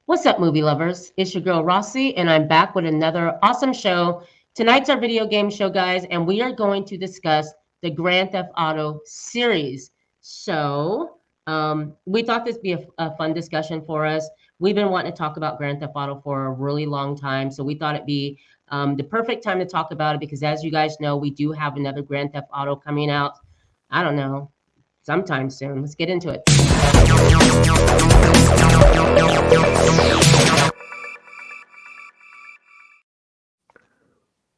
What's up, movie lovers? It's your girl Rossi, and I'm back with another awesome show. Tonight's our video game show, guys, and we are going to discuss the Grand Theft Auto series. We thought this would be a fun discussion for us. We've been wanting to talk about Grand Theft Auto for a really long time, so we thought it'd be the perfect time to talk about it because, as you guys know, we do have another Grand Theft Auto coming out. I don't know, sometime soon. Let's get into it.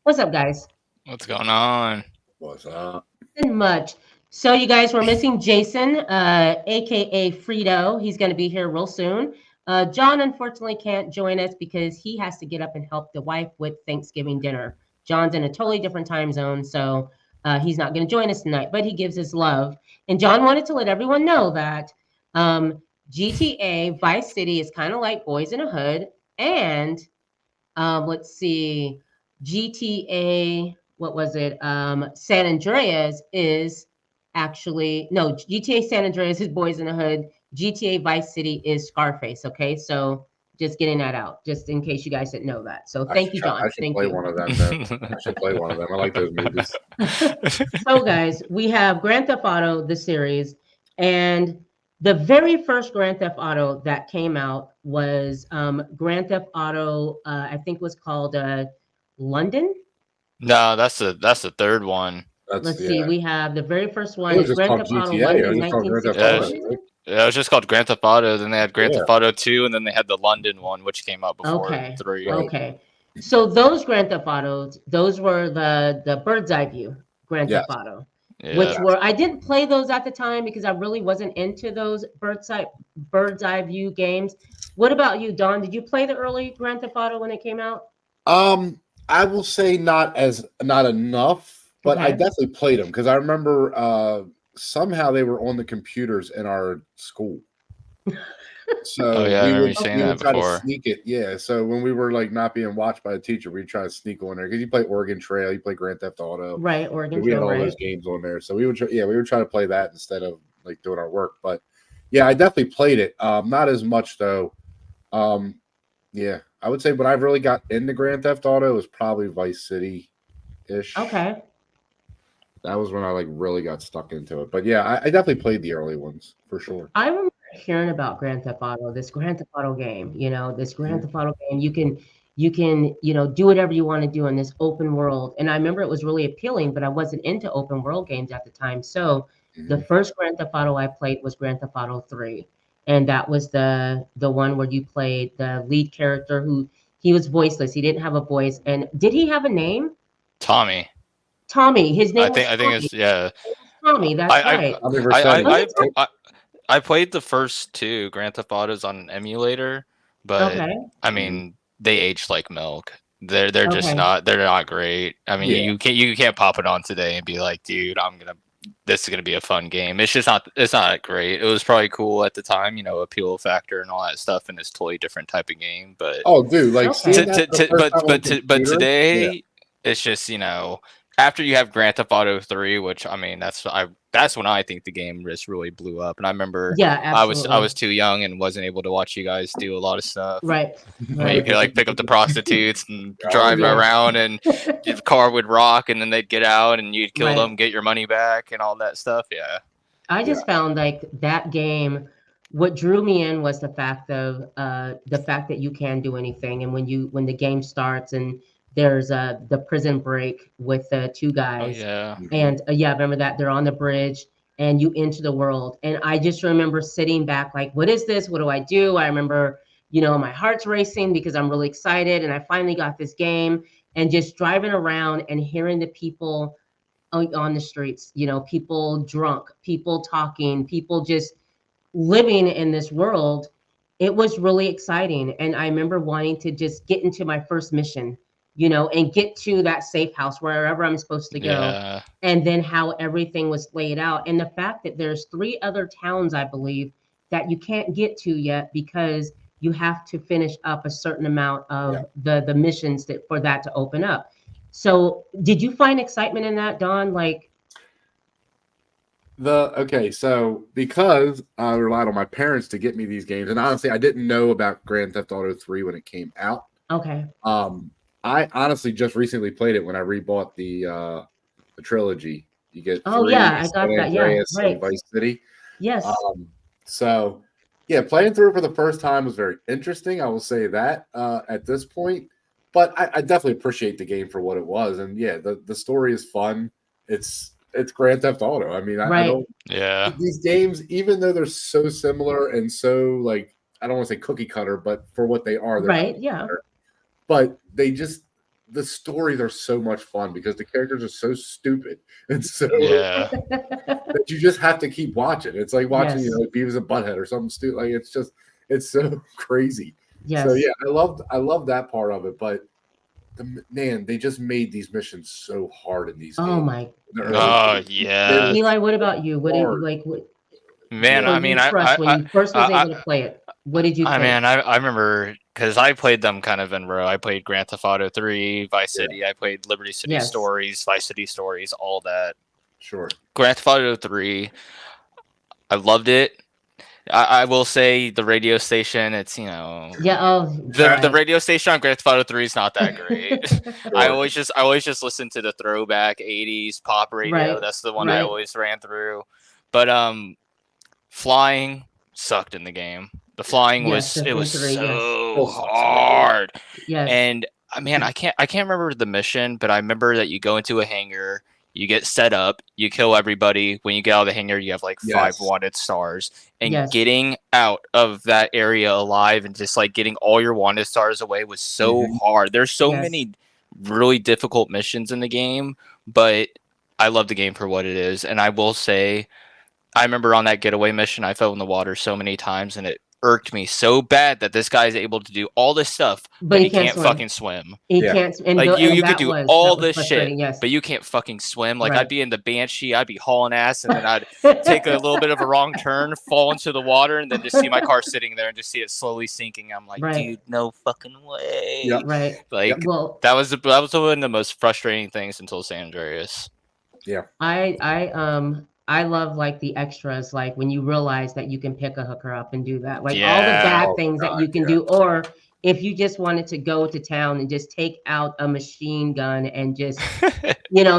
What's up, guys? What's going on? What's up? Nothing much. So, you guys, we're missing Jason, aka Frito. He's going to be here real soon. John unfortunately can't join us because he has to get up and help the wife with Thanksgiving dinner. John's in a totally different time zone, so he's not going to join us tonight, but he gives his love. And John wanted to let everyone know that GTA Vice City is kind of like Boys in a Hood, and let's see, GTA, what was it? San Andreas is actually, no, GTA San Andreas is Boys in the Hood. GTA Vice City is Scarface. Okay. So just getting that out, just in case you guys didn't know that. So thank you, John. I should Thank play you. one of them. Then. I should play one of them. I like those movies. So, guys, we have Grand Theft Auto, the series, and the very first Grand Theft Auto that came out was Grand Theft Auto. I think was called London. No, that's the third one. Let's see. We have the very first one. It was just Grand called Theft Auto GTA. London, It was just called Grand Theft 1961. Auto. Yeah, it was just called Grand Theft Auto. Then they had Grand Yeah. Theft Auto 2, and then they had the London one, which came out before Okay. 3. Okay. So those Grand Theft Autos, those were the bird's eye view Grand Yes. Theft Auto. Yeah. Which were, I didn't play those at the time because I really wasn't into those bird's eye view games. What about you, Don? Did you play the early Grand Theft Auto when it came out? I will say not enough, but I Okay. definitely played them because I remember somehow they were on the computers in our school. So Oh, yeah, I we remember would, you saying we that would try before. to sneak it. Yeah. So when we were like not being watched by the teacher, we'd try to sneak on there because you play Oregon Trail, you play Grand Theft Auto. Right, Oregon We had Trail, all right? those games on there, so we would try to play that instead of like doing our work. But yeah, I definitely played it. Not as much though. Yeah, I would say when I really got into Grand Theft Auto was probably Vice City ish. Okay. That was when I like really got stuck into it. But yeah, I definitely played the early ones for sure. I remember hearing about Grand Theft Auto, this Grand Theft Auto game, this Grand Theft Auto game, you can, do whatever you want to do in this open world. And I remember it was really appealing, but I wasn't into open world games at the time. So the Mhm. first Grand Theft Auto I played was Grand Theft Auto 3. And that was the one where you played the lead character who he was voiceless. He didn't have a voice. And did he have a name? Tommy. Tommy. His name was I think Tommy. it's yeah. Tommy, that's right. I mean, I played the first 2 Grand Theft Autos on an emulator, but Okay. I mean they aged like milk. They're just Okay. they're not great. I mean Yeah. you can't pop it on today and be like, dude, this is gonna be a fun game. It's not great. It was probably cool at the time, appeal factor and all that stuff, and it's totally different type of game. But Oh, dude, like Okay. seeing that the first time on but computer, today it's just after you have Grand Theft Auto 3, which I mean that's when I think the game just really blew up. And I remember Yeah, I absolutely. was too young and wasn't able to watch you guys do a lot of stuff. Right. Where you could like pick up the prostitutes and Oh, drive yeah. around, and the car would rock, and then they'd get out, and you'd kill Right. them, get your money back, and all that stuff. Yeah. I just found like that game. What drew me in was the fact that you can do anything, and when the game starts and there's the prison break with the two Oh guys, yeah. and yeah, I remember that they're on the bridge and you enter the world, and I just remember sitting back like, what is this? What do I do? I remember, my heart's racing because I'm really excited, and I finally got this game, and just driving around and hearing the people on the streets, people drunk, people talking, people just living in this world. It was really exciting. And I remember wanting to just get into my first mission, and get to that safe house wherever I'm supposed to go. Yeah. And then how everything was laid out. And the fact that there's 3 other towns, I believe, that you can't get to yet because you have to finish up a certain amount of the missions for that to open up. So did you find excitement in that, Don? Like, So because I relied on my parents to get me these games, and honestly, I didn't know about Grand Theft Auto 3 when it came out. Okay. I honestly just recently played it when I rebought the trilogy. You get Oh 3, yeah, I got San that. Yeah, Andreas, and right. Vice City. Yes. So yeah, playing through it for the first time was very interesting. I will say that at this point, but I definitely appreciate the game for what it was. And yeah, the story is fun. It's Grand Theft Auto. I mean, I Right. don't Yeah. these games, even though they're so similar and so like I don't want to say cookie cutter, but for what they are, they're Right. cookie Yeah. cutter. But the stories are so much fun because the characters are so stupid and so Yeah. that you just have to keep watching. It's like watching, Yes. Beavis and Butthead or something stupid. Like it's so crazy. So Yes. yeah, I love that part of it. But man, they just made these missions so hard in these Oh games. my. The early Oh games. They yeah. were Eli, what about you? What did hard. like? What, Man, for I you, mean, Trust, when you first was I, able to play it, what did you I think? mean, I remember because I played them kind of in row. I played Grand Theft Auto 3, Vice Yeah. City. I played Liberty City Yes. Stories, Vice City Stories, all that. Sure. Grand Theft Auto 3, I loved it. I will say the radio station, it's, Yeah. Oh. the Right. radio station on Grand Theft Auto 3 is not that great. I Sure. always just listen to the throwback 80s pop radio. Right. That's the one I Right. always ran through. But flying sucked in the game. The flying Yes. was In 3. Yes. so Still sucks. hard. Yes. And man, I can't remember the mission, but I remember that you go into a hangar, you get set up, you kill everybody. When you get out of the hangar, you have like 5 Yes. wanted stars. And Yes. getting out of that area alive and just like getting all your wanted stars away was so Mhm. hard. There's so Yes. many really difficult missions in the game, but I love the game for what it is. And I will say, I remember on that getaway mission, I fell in the water so many times, and it irked me so bad that this guy is able to do all this stuff, but he can't swim. fucking swim. He Yeah. can't. And Like you could that do was all that was this shit, frustrating. Yes. but you can't fucking swim. Like Right. I'd be in the Banshee, I'd be hauling ass, and then I'd take a little bit of a wrong turn, fall into the water, and then just see my car sitting there and just see it slowly sinking. I'm like, Right. dude, no fucking way. Yep. Right. Like Well, that was one of the most frustrating things until San Andreas. Yeah. I love like the extras, like when you realize that you can pick a hooker up and do that, like all the Yeah. bad Oh, things that God, you can yeah. do, or if you just wanted to go to town and just take out a machine gun and just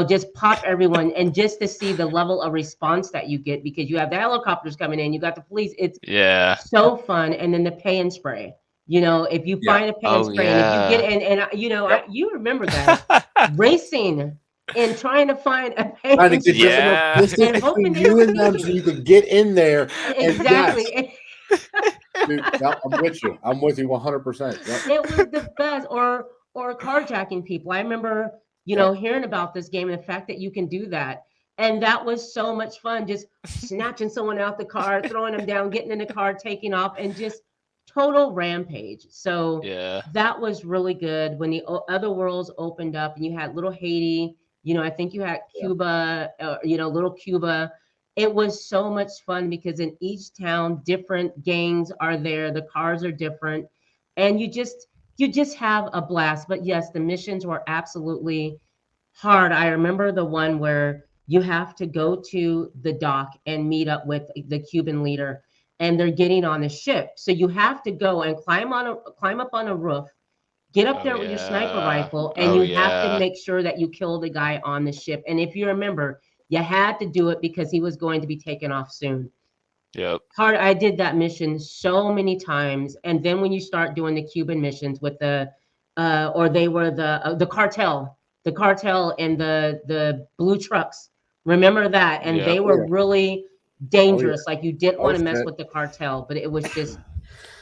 just pop everyone, and just to see the level of response that you get because you have the helicopters coming in, you got the police. It's Yeah. so fun. And then the pay and spray. If you Yeah. find a pay and spray, and if you get Yep. you remember guys racing and trying to find a pay Trying to and get spray. just enough Yeah. distance And hoping between they you don't and them see so you could get in there. And Exactly. dude, no, I'm with you. I'm with you 100%. Yep. It was the best. Or carjacking people. I remember, Yep. hearing about this game and the fact that you can do that. And that was so much fun, just snatching someone out the car, throwing them down, getting in the car, taking off, and just total rampage. So Yeah. that was really good. When the other worlds opened up and you had little Haiti, I think you had Cuba, little Cuba. It was so much fun because in each town, different gangs are there. The cars are different, and you just have a blast. But yes, the missions were absolutely hard. I remember the one where you have to go to the dock and meet up with the Cuban leader, and they're getting on the ship. So you have to go and climb up on a roof, get up Oh, there with your sniper yeah. rifle, and Oh, you have to yeah. make sure that you kill the guy on the ship. And if you remember, you had to do it because he was going to be taken off soon. Yep. Hard. I did that mission so many times, and then when you start doing the Cuban missions with or they were the cartel, and the blue trucks. Remember that? And Yep. they were really dangerous. Oh, Like you didn't Oh, want to mess shit. with the cartel, but it was just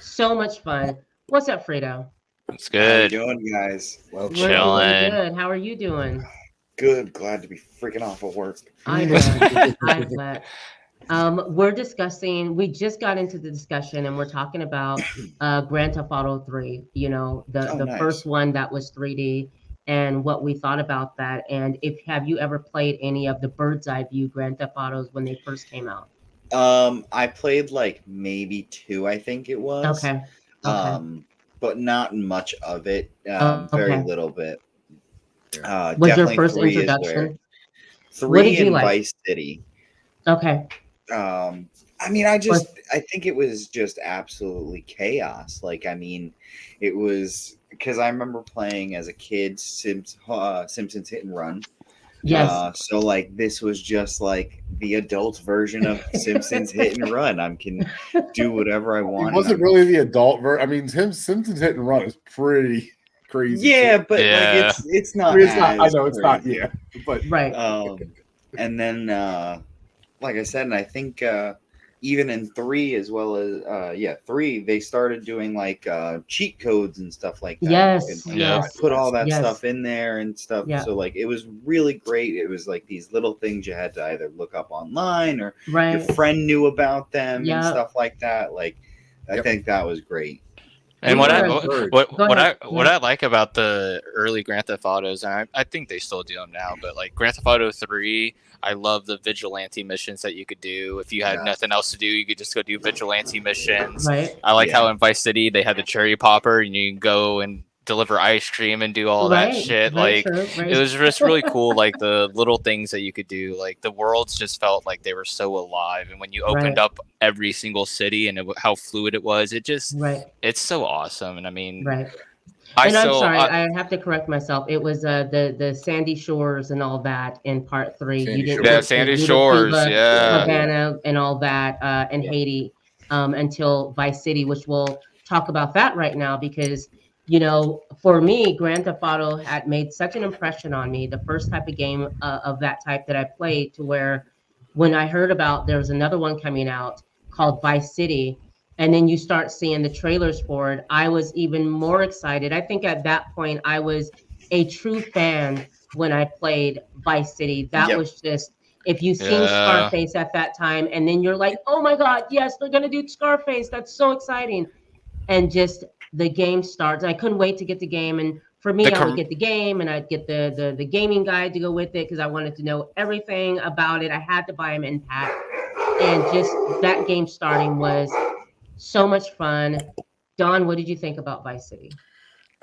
so much fun. What's up, Fredo? It's How you good. doing, guys? Well, We're doing Chilling. good. How are you doing? Good. Glad to be freaking off of work. I bet. I bet. We're discussing. We just got into the discussion, and we're talking about Grand Theft Auto 3. The Nice. first one that was 3D, and what we thought about that. And have you ever played any of the bird's eye view Grand Theft Autos when they first came out? I played like maybe 2, I think it was. Okay. But not much of it. Okay. Very little bit. Was your definitely first 3 introduction? is where What 3 did you in like? Vice City. Okay. I mean, I think it was just absolutely chaos. Like, I mean, it was because I remember playing as a kid Simpsons Hit and Run. Yes. So like this was just like the adult version of Simpsons Hit and Run. I can do whatever I want. It wasn't really the adult version. I mean, Simpsons Hit and Run is pretty crazy. Yeah, but Yeah. like it's not. I mean, it's not. I as know it's not. crazy. Yeah, but Right. And then like I said, and I think even in 3 as well as 3, they started doing like cheat codes and stuff like that. Yes. You can Yes. put all that Yes. stuff in there and stuff. Yeah. So like it was really great. It was like these little things you had to either look up online or your Right. friend knew about them Yeah. and stuff like that. Like I think that was great. And We what were- I like about the early Grand Theft Autos, and I think they still do them now, but like Grand Theft Auto 3, I love the vigilante missions that you could do. If you had nothing else to do, you could just go do vigilante missions. Right. I like how in Vice City they had the cherry popper, and you can go and deliver ice cream and do all that shit. Very Like true, very it was just really cool. Like the little things that you could do. Like the worlds just felt like they were so alive, and when you opened Right. up every single city and how fluid it was, it just Right. it's so awesome. And I mean, Right. I'm sorry, I have to correct myself. It was the Sandy Shores and all that in part 3. Sandy You didn't Shores. Yeah, get to Sandy Luda Shores, Cuba, yeah. Havana, and all that, and Haiti, until Vice City, which we'll talk about that right now because, you know, for me, Grand Theft Auto had made such an impression on me, the first type of game of that type that I played, to where when I heard about there was another one coming out called Vice City, and then you start seeing the trailers for it, I was even more excited. I think at that point I was a true fan when I played Vice City. That was just, if you've seen Scarface at that time, and then you're like, oh my God, yes, they're gonna do Scarface. That's so exciting. And just the game starts. I couldn't wait to get the game. And for me, I would get the game and I'd get the gaming guide to go with it because I wanted to know everything about it. I had to buy them in pack. And just that game starting was so much fun. Don, what did you think about Vice City?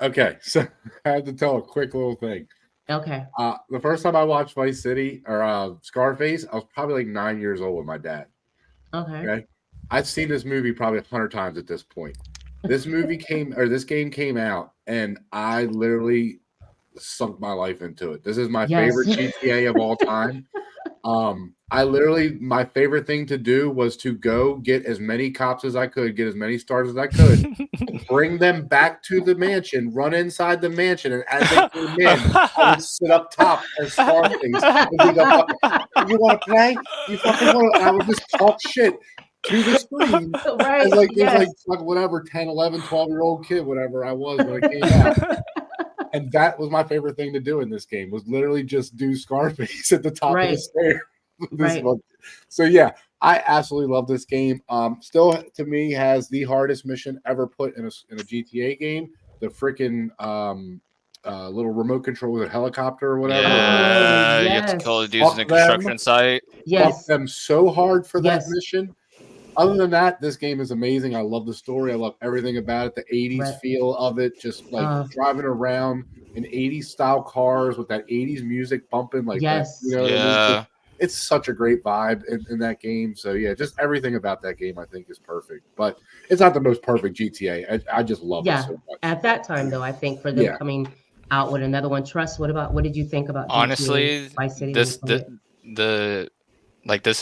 okay. So I had to tell a quick little thing. Okay. The first time I watched Vice City or Scarface, I was probably like 9 years old with my dad. Okay. I've seen this movie probably 100 times at this point. This game came out, and I literally sunk my life into it. This is my favorite GTA of all time. My favorite thing to do was to go get as many cops as I could, get as many stars as I could, bring them back to the mansion, run inside the mansion, and as they came in, I would sit up top as Scarface and be like, you want to play? You fucking want to? I would just talk shit to the screen. Right. It was like whatever, 10, 11, 12-year-old kid, whatever I was when it came out. And that was my favorite thing to do in this game, was literally just do Scarface at the top of the stairs. So yeah, I absolutely love this game. Still to me has the hardest mission ever put in a GTA game. The freaking little remote control with a helicopter or whatever. Yeah, you have to kill the dudes in the construction site. Fuck them so hard for that mission. Other than that, this game is amazing. I love the story. I love everything about it. The 80s feel of it, just like driving around in 80s style cars with that 80s music bumping like that. You know what I mean? It's such a great vibe in that game. So yeah, just everything about that game I think is perfect. But it's not the most perfect GTA. I just love it so much. At that time though, I think for them coming out with another one. Trust, what did you think about GTA, honestly Vice City? This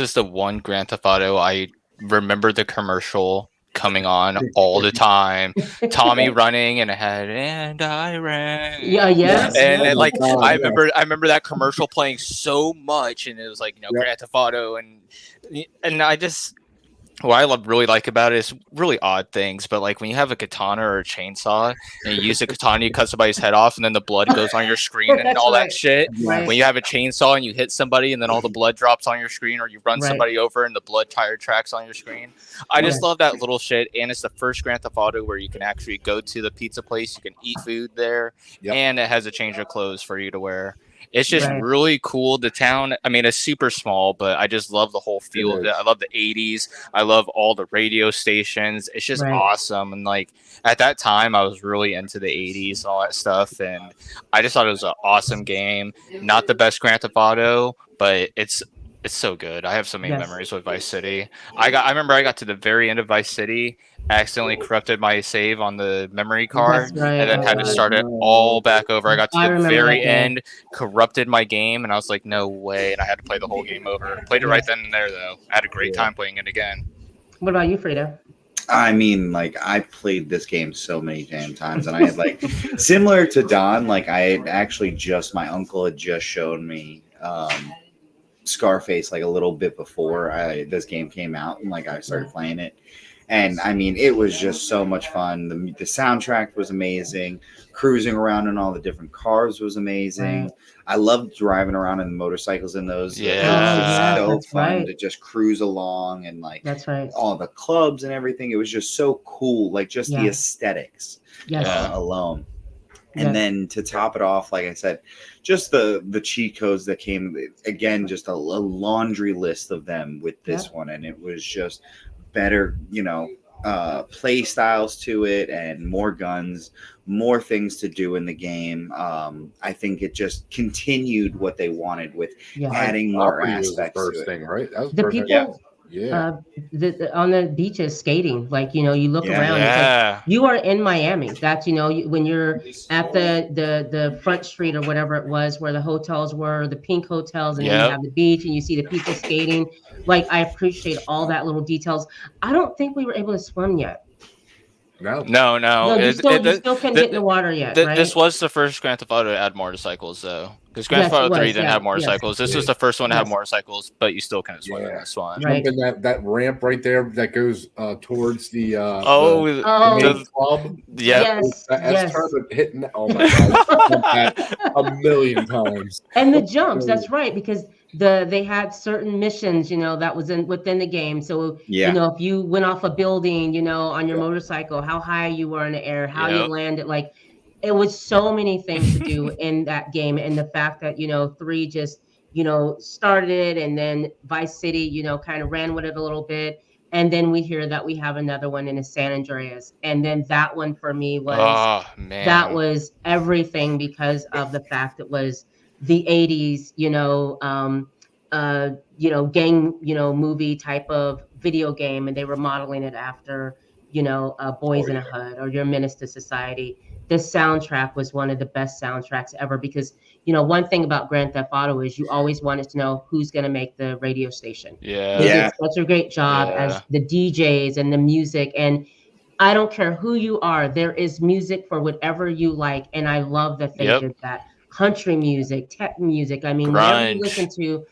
is the one Grand Theft Auto I remember the commercial coming on all the time. Tommy running and ahead, and I ran. I remember that commercial playing so much, and it was like, Grand Theft Auto, and I just, what I really like about it is really odd things, but like when you have a katana or a chainsaw and you use a katana, you cut somebody's head off, and then the blood goes on your screen and all that shit. When you have a chainsaw and you hit somebody and then all the blood drops on your screen, or you run somebody over and the blood tire tracks on your screen. I just love that little shit. And it's the first Grand Theft Auto where you can actually go to the pizza place, you can eat food there, and it has a change of clothes for you to wear. It's just really cool. The town, I mean, it's super small, but I just love the whole feel of it. I love the 80s. I love all the radio stations. It's just awesome. And like at that time, I was really into the 80s and all that stuff. And I just thought it was an awesome game. Not the best Grand Theft Auto, but it's It's so good. I have so many Yes. memories with Vice City. I remember I got to the very end of Vice City, accidentally corrupted my save on the memory card, That's right. and then Oh, had to God. start it all back over. I got to I the remember very that day. end, corrupted my game, and I was like, no way, and I had to play the whole game over. Played it right Yes. then and there, though. I had a great time playing it again. What about you, Frida? I mean, like, I played this game so many damn times, and I had, like, similar to Don, like, I had actually my uncle had just shown me Scarface, like, a little bit before this game came out, and, like, I started playing it. And, I mean, it was just so much fun. The soundtrack was amazing. Cruising around in all the different cars was amazing. Right. I loved driving around in motorcycles in those. Yeah. It was just Yeah, so that's fun right. to just cruise along and, like, That's right. all the clubs and everything. It was just so cool, like just the Yeah. aesthetics Yes. Yeah. alone. And Yes. then to top it off, like I said, just the cheat codes that came again, just a laundry list of them with this one, and it was just better, play styles to it, and more guns, more things to do in the game. I think it just continued what they wanted with Yeah. adding more Property was the aspects to first it. thing, right? That was The first thing. people Yeah. on the beaches skating, like, you look Yeah. around, it's like Yeah. you are in Miami. That's, when you're at the front street or whatever it was where the hotels were, the pink hotels, and then you Yep. have the beach and you see the people skating. Like, I appreciate all that little details. I don't think we were able to swim yet. No. No. No, you still couldn't get in the water yet, right? This was the first Grand Theft Auto to add motorcycles, though. Because Grand Yes, Theft it Auto 3 was, didn't yeah, have motorcycles. This was the first one to have Yes. motorcycles, but you still couldn't swim in Yeah. this one. Right. Jumping that ramp right there that goes towards the Oh, the Oh, main club. yeah. yes, That yes. S-turn hitting that. Oh my god. Jumped that a million times. And the jumps, that's right, because they had certain missions, that was within the game. So, Yeah. if you went off a building, on your Yeah. motorcycle, how high you were in the air, how you Yep. landed, like, it was so many things to do in that game. And the fact that, 3 just, started it, and then Vice City, kind of ran with it a little bit. And then we hear that we have another one in San Andreas. And then that one for me was, Oh, man. that was everything, because of the fact it was the 80s, gang, movie type of video game, and they were modeling it after, Boys in a Hood or Your Menace to Society. The soundtrack was one of the best soundtracks ever, because, one thing about Grand Theft Auto is you always wanted to know who's going to make the radio station. Yeah. They Yeah. did such a great job as the DJs and the music, and I don't care who you are, there is music for whatever you like, and I love that they Yep. did that. Country music, tech music, I mean, whatever you Grunge. listen to,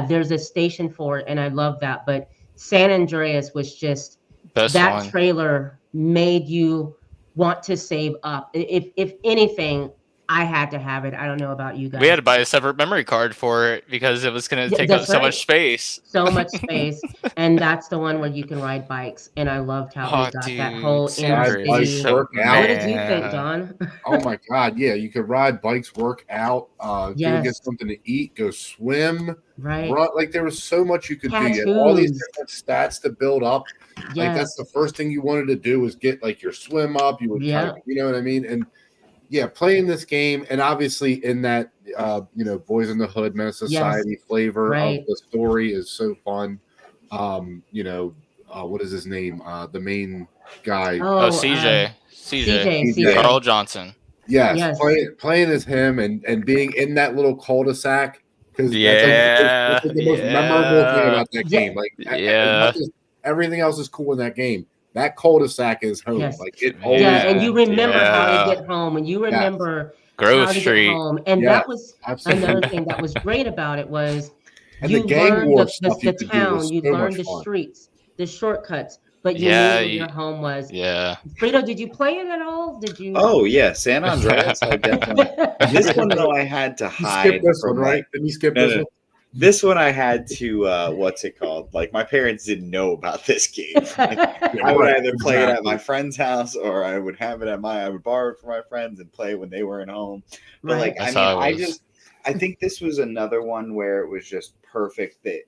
there's a station for it, and I love that. But San Andreas was just, Best that one. trailer made you want to save up. If anything, I had to have it. I don't know about you guys. We had to buy a separate memory card for it because it was going to Yeah, take up that's so right. much space. So much space. And that's the one where you can ride bikes. And I loved how they got that whole San Ride Andreas bikes, is MC. so work out. What did you think, man. Don? Oh my god, yeah. You could ride bikes, work out, go get Yes. something to eat, go swim, Right. run. Like there was so much you could do. You had all these Tattoos. different stats to build up. Like that's Yes. the first thing you wanted to do was get like your swim up. You would Yeah. you know what I mean? And yeah, playing this game, and obviously in that Boys in the Hood, Menace Society flavor Right. of the story is so fun. What is his name? The main guy. Oh, CJ. CJ. Carl Johnson. Yes, Yes. playing as him and being in that little cul-de-sac, because Yeah, that's like the most memorable thing about that Yeah. game. Like, Yeah. everything else is cool in that game. That cul-de-sac is home. Yes. Like it always. Yeah, and you remember how Yeah. to get home, and you remember Grove how to Street. get home. And Yeah, that was absolutely. another thing that was great about it was And you the gang learned war the stuff you could do town, was you so learned much the fun. streets, the shortcuts, but you Yeah, knew where you- your home was. Yeah. Frito, did you play it at all? Did you? Oh yeah, San Andreas. I definitely. This one though, I had to You hide skipped this one, from right? Didn't you skip No, this no. one? This one I had to. What's it called? Like my parents didn't know about this game. I would either play it at my friend's house or I would have it at I would borrow it from my friends and play it when they weren't home. But Right. like, That's I how mean, it was. I think this was another one where it was just perfect. That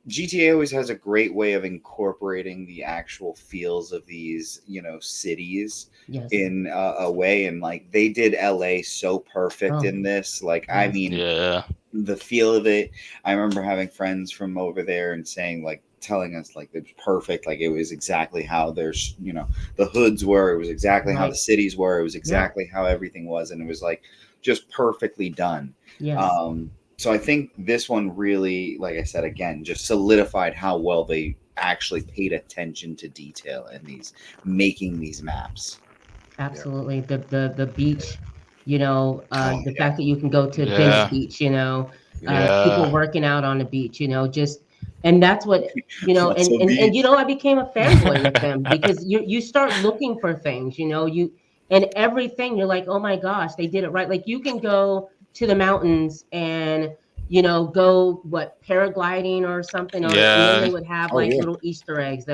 GTA always has a great way of incorporating the actual feels of these, cities Yes. in a way, and like they did LA so perfect Oh. in this. Like, I Yes. mean, Yeah. the feel of it. I remember having friends from over there and saying like, telling us like it was perfect, like it was exactly how there's the hoods were, it was exactly how the cities were, it was exactly how everything was, and it was like just perfectly done. Yes. So I think this one really, like I said again, just solidified how well they actually paid attention to detail in making these maps. Absolutely. The beach, the yeah. fact that you can go to Yeah. Venice Beach, Yeah. people working out on the beach, just, and that's what, Muscle and beach. I became a fanboy with them because you start looking for things, and everything, you're like, oh my gosh, they did it right. Like you can go to the mountains and, go paragliding or something, and then they would have like little Easter eggs.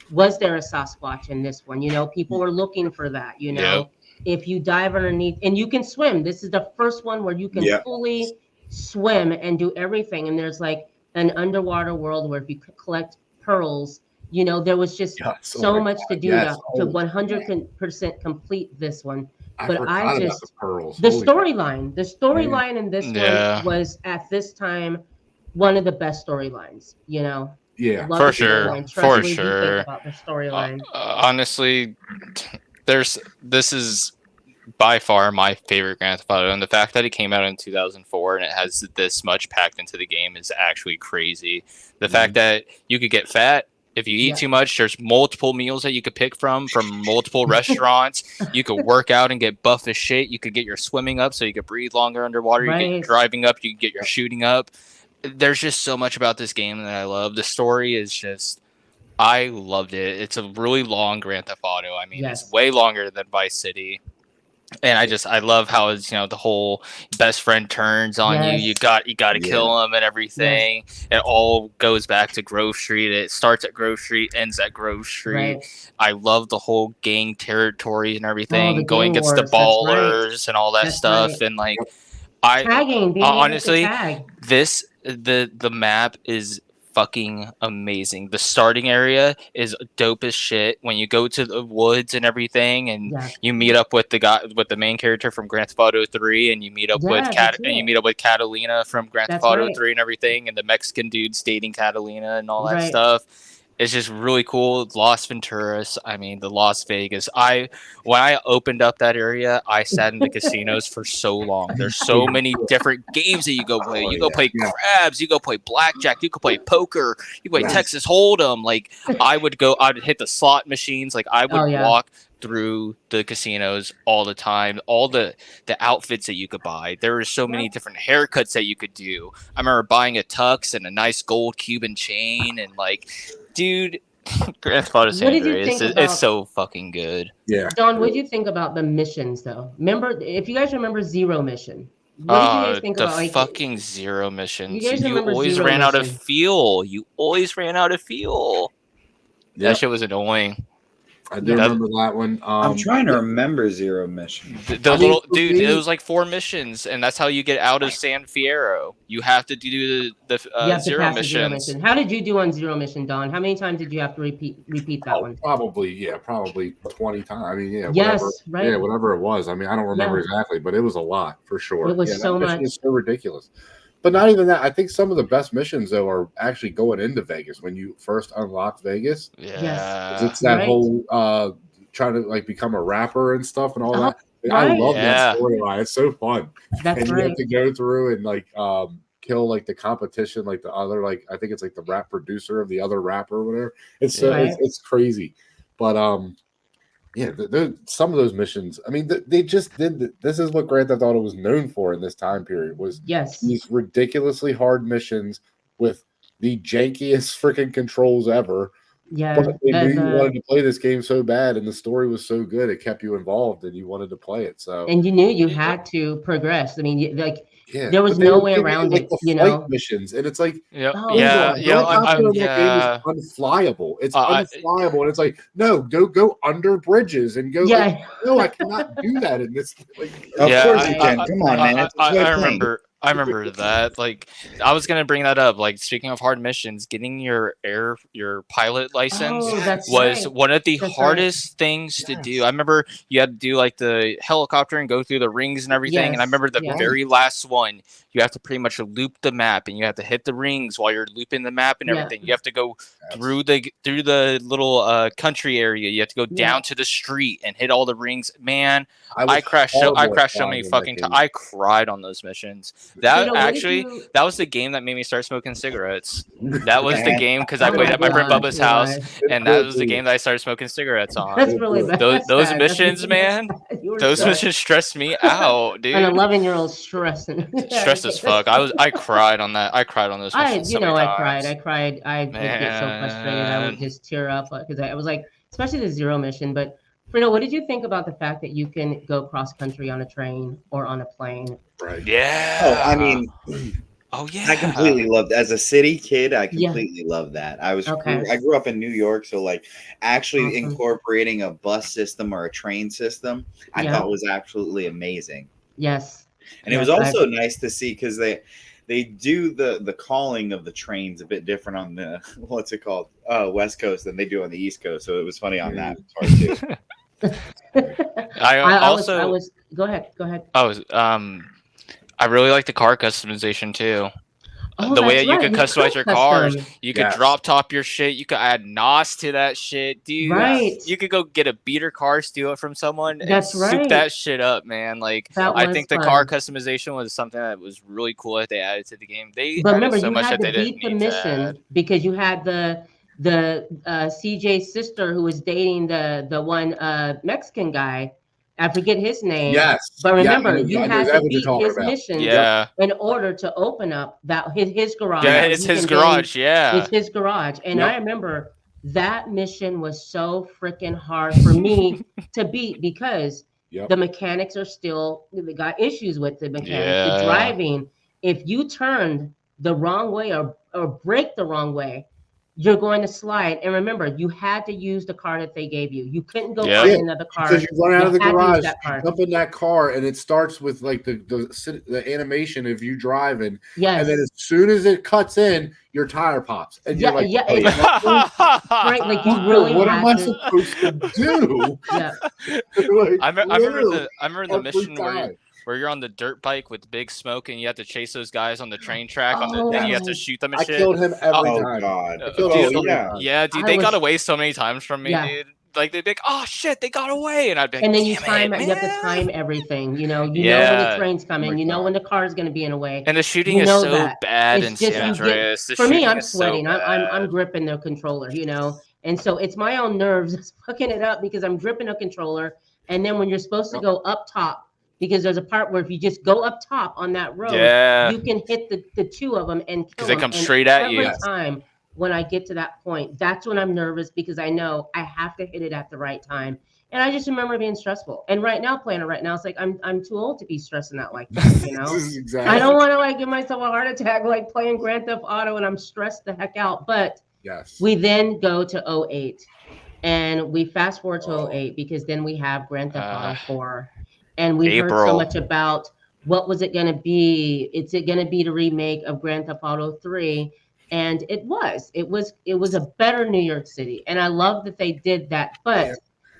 Was there a Sasquatch in this one? People were looking for that, Yep. if you dive underneath and you can swim. This is the first one where you can fully swim and do everything. And there's like an underwater world where if you collect pearls, there was just so much to do to 100% complete this one. But I just the pearls. the storyline in this one was at this time one of the best storylines, Yeah, Love for the sure. storyline. Trust, For what do you think sure. about the storyline? Honestly, this is by far my favorite Grand Theft Auto, and the fact that it came out in 2004 and it has this much packed into the game is actually crazy. The fact that you could get fat if you eat too much. There's multiple meals that you could pick from multiple restaurants. You could work out and get buff as shit. You could get your swimming up so you could breathe longer underwater. You get your driving up, you can get your shooting up. There's just so much about this game that I love. The story is just, I loved it. It's a really long Grand Theft Auto. I mean, it's way longer than Vice City. And I love how it's, the whole best friend turns on you. You got to kill him and everything. It all goes back to Grove Street. It starts at Grove Street, ends at Grove Street. I love the whole gang territory and everything, going against the ballers and all that stuff. And like, tagging, being honestly, able to tag. the map is fucking amazing. The starting area is dope as shit. When you go to the woods and everything, and you meet up with the main character from Grand Theft Auto 3, and you meet up with Catalina from Grand Theft Auto 3 and everything, and the Mexican dudes dating Catalina and all that stuff. It's just really cool. Las Venturas, the Las Vegas. When I opened up that area, I sat in the casinos for so long. There's so many different games that you go play. You go play crabs, you go play blackjack, you go play poker, you play Texas Hold'em. Like I would hit the slot machines. Like I would walk through the casinos all the time, all the outfits that you could buy. There were so many different haircuts that you could do. I remember buying a tux and a nice gold Cuban chain, and like, dude, Grand Theft Auto San Andreas is so fucking good. Yeah. Don, what did you think about the missions though? Remember, if you guys remember Zero Mission, what did you guys think about the fucking Zero missions? You guys remember always Zero ran out of Mission? fuel. You always ran out of fuel. That shit was annoying. I do remember that one. I'm trying to remember Zero Mission. It was like 4 missions, and that's how you get out of San Fierro. You have to do the Zero missions. How did you do on Zero Mission, Don? How many times did you have to repeat that one? Probably 20 times. I mean, whatever it was. I mean, I don't remember exactly, but it was a lot for sure. It was so much. It's so ridiculous. But not even that. I think some of the best missions though are actually going into Vegas when you first unlock Vegas. Yeah, it's that whole trying to like become a rapper and stuff and all that. I love that storyline. It's so fun. You have to go through and like kill like the competition, like the other, like I think it's like the rap producer of the other rapper or whatever. It's so it's crazy. But some of those missions. I mean, they just did. This is what Grand Theft Auto was known for in this time period. Was these ridiculously hard missions with the jankiest freaking controls ever. Yeah, but they knew you wanted to play this game so bad, and the story was so good, it kept you involved, and you wanted to play it. So, and you knew you had to progress. I mean, there was no way around it. Missions, and it's like, game is unflyable. It's unflyable, and it's like, no, go under bridges and go. No, I cannot do that in this. Of course you can. Come on, man. I I remember that. Like, I was gonna bring that up. Like, speaking of hard missions, getting your pilot license Oh, that's was right. one of the That's right. hardest things to do. Yes. I remember you had to do like the helicopter and go through the rings and everything. And I Yes. remember the Yes. very last one, you have to pretty much loop the map, and you have to hit the rings while you're looping the map and Yeah. everything. You have to go through the little country area. You have to go down to the street and hit all the rings. Man, I crashed so many fucking times. I cried on those missions. That that was the game that made me start smoking cigarettes. That was the game because I Oh played my at my friend God, Bubba's you house, guys. and that was the game that I started smoking cigarettes on. That's really bad. Those That's sad. That's missions, really man. sad. You were Those so- missions stressed me out, dude. An 11-year-old stressing. Stressed as fuck. I cried on that. I cried on those missions so many times. I cried. I would get so frustrated. I would Man. just tear up because I was like, especially the zero mission. But Frito, what did you think about the fact that you can go cross country on a train or on a plane? Right. Yeah. Oh, I mean, oh yeah. I completely loved as a city kid. I Yeah. completely loved that. I Okay. grew up in New York, so like actually Awesome. incorporating a bus system or a train system, I Yeah. thought was absolutely amazing. Yes. And it was also nice to see because they do the calling of the trains a bit different on the what's it called West Coast than they do on the East Coast. So it was funny on that part too. I was go ahead. I really like the car customization too. Oh, the way that's that you right. could customize your cars, custom. you could Yes. drop top your shit. You could add NOS to that shit, dude. Right. You could go get a beater car, steal it from someone, and That's soup right. that shit up, man. Like That I was think the fun. car customization was something that was really cool that they added to the game. They But added remember, so you much had that to they didn't beat the need to add. mission because you had the CJ's sister who was dating the one Mexican guy. I forget his name. Yes. But remember, Yeah, you I know had exactly to what you're beat talking his about. missions Yeah. in order to open up that his garage. Yeah, so it's he his can then- garage. Yeah. It's his garage. And Yep. I remember that mission was so freaking hard for me to beat because Yep. the mechanics are still, they got issues with the mechanics, Yeah. the driving. If you turned the wrong way or brake the wrong way, you're going to slide. And remember, you had to use the car that they gave you. You couldn't go Yeah. find Yeah, another car. Because you run out of the had to use garage, that car. you jump in that car, and it starts with like the animation of you driving, Yes. and then as soon as it cuts in, your tire pops, and you're like, Yeah, "Oh, right, like you really what am I had to. supposed to do?" Yeah. Like, I remember literally the every mission time. where you're on the dirt bike with big smoke and you have to chase those guys on the train track and you have to Oh. shoot them and I shit. killed him every Oh time. God! I killed him Dude, so many yeah. times. Yeah, dude, I they was- got away so many times from me, Yeah. dude. Like they'd be like, "Oh shit, they got away," and I'd be like, And then you "Damn it, you have to man." time everything. You know when the Yeah. train's coming. Oh my You know God. when the car is going to be in a way. And the shooting You is know so that. bad It's in just San you get- Andreas. The For me, shooting I'm is so sweating. I'm bad. gripping the controller. You know, and so it's my own nerves that's fucking it up because I'm gripping a controller. And then when you're supposed to go up top, because there's a part where if you just go up top on that road, Yeah. you can hit the two of them and kill 'Cause they them. come And straight at you. every time when I get to that point, that's when I'm nervous because I know I have to hit it at the right time. And I just remember being stressful. And right now, playing it right now, it's like I'm too old to be stressing out like that. You know, Exactly. I don't want to like give myself a heart attack like playing Grand Theft Auto and I'm stressed the heck out. But Yes. we then go to 08 and we fast forward to 08 because then we have Grand Theft Auto 4 and we heard so April. much about what was it going to be? Is it going to be the remake of Grand Theft Auto 3? And it was a better New York City. And I love that they did that, but Yeah.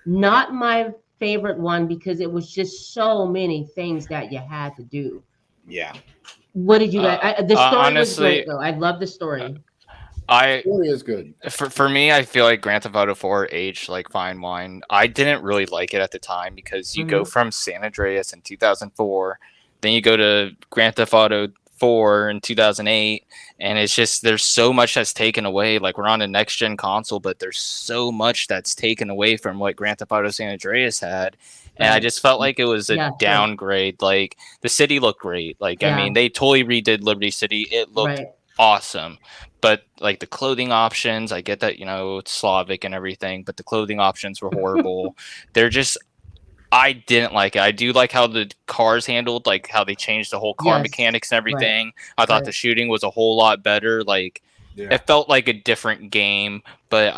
not my favorite one because it was just so many things that you had to do. Yeah. What did you guys? The story was honestly, great though. I love the story. Story is good. For me, I feel like Grand Theft Auto 4 aged like fine wine. I didn't really like it at the time because you go from San Andreas in 2004, then you go to Grand Theft Auto 4 in 2008, and it's just there's so much that's taken away. Like we're on a next gen console, but there's so much that's taken away from what Grand Theft Auto San Andreas had. And I just felt like it was a downgrade. Like the city looked great. Like I mean, they totally redid Liberty City. It looked awesome. But like the clothing options, I get that, you know, it's Slavic and everything, but the clothing options were horrible. They're just I didn't like it. I do like how the cars handled, like how they changed the whole car mechanics and everything. I thought the shooting was a whole lot better. Like it felt like a different game, but